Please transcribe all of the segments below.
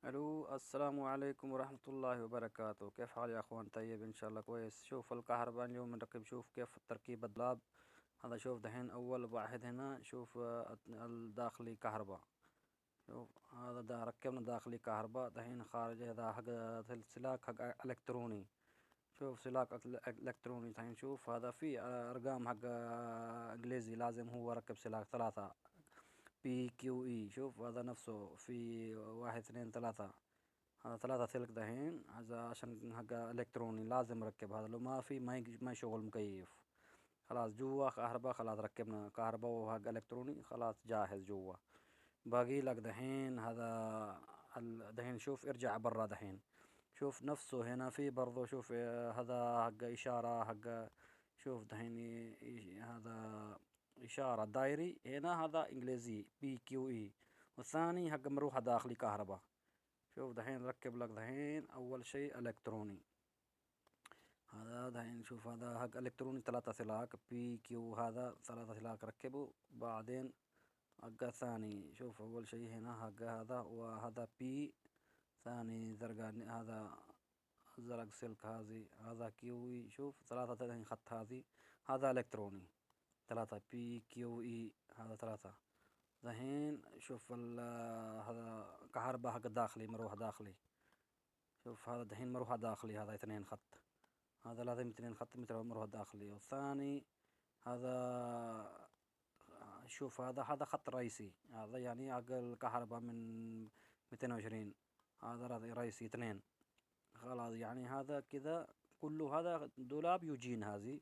الو، السلام عليكم ورحمة الله وبركاته. كيف حال يا اخوان؟ طيب ان شاء الله كويس. شوف الكهرباء اليوم بنركب، شوف كيف تركيب الدولاب هذا. شوف دحين اول واحد هنا، شوف الداخلي كهرباء. شوف هذا ده ركبنا داخلي كهرباء. دحين خارج هذا حق السلاك حق الكتروني. شوف سلاك الكتروني. دحين شوف هذا في ارقام حق انجليزي، لازم هو ركب سلاك ثلاثة بي كيو اي. شوف هذا نفسه في واحد اثنين ثلاثة. هذا ثلاثة سلك دحين، هذا عشان حق الكتروني لازم نركب هذا، لو ما في ما يشغل مكيف. خلاص جوا كهرباء، خلاص ركبنا كهرباء وحق الكتروني خلاص جاهز جوا. باقي لك دحين هذا دحين شوف ارجع برا دحين. شوف نفسه هنا في برضو، شوف هذا حق إشارة حق. شوف دحين هذا إشارة دايري هنا، هذا إنجليزي بي كيو إي. والثاني حق مروحة داخلي كهرباء. شوف دحين ركب لك دحين أول شيء إلكتروني. هذا دحين شوف هذا حق إلكتروني ثلاثة سلاك بي كيو، هذا ثلاثة سلاك ركبه. بعدين حق ثاني، شوف أول شيء هنا حق هذا وهذا بي. ثاني زرقاء هذا زرق سلك هذه، هذا كيوي. شوف ثلاثة دحين خط هذه. هذا إلكتروني ثلاثة بي كيو إي، هذا ثلاثة. دحين شوف هذا كهرباء حق داخلي مروحة داخلي. شوف هذا دحين مروحة داخلي، هذا اثنين خط. هذا لازم اثنين خط متر مروحة داخلي. والثاني هذا شوف هذا خط رئيسي، هذا يعني أقل كهرباء من 220. هذا رئيسي اثنين. خلاص يعني هذا كذا كله. هذا دولاب يوجين هذه.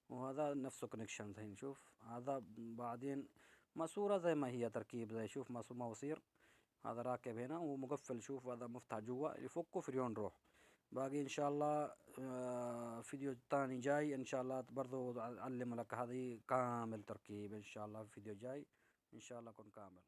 وهذا نفسه كونكشن. الحين شوف هذا بعدين ماسورة زي ما هي تركيب، زي شوف مواسير. هذا راكب هنا ومقفل. شوف هذا مفتاح جوا يفكه فريون روح. باقي ان شاء الله فيديو تاني جاي ان شاء الله برضو اعلم لك هذه كامل تركيب ان شاء الله. في فيديو جاي ان شاء الله يكون كامل.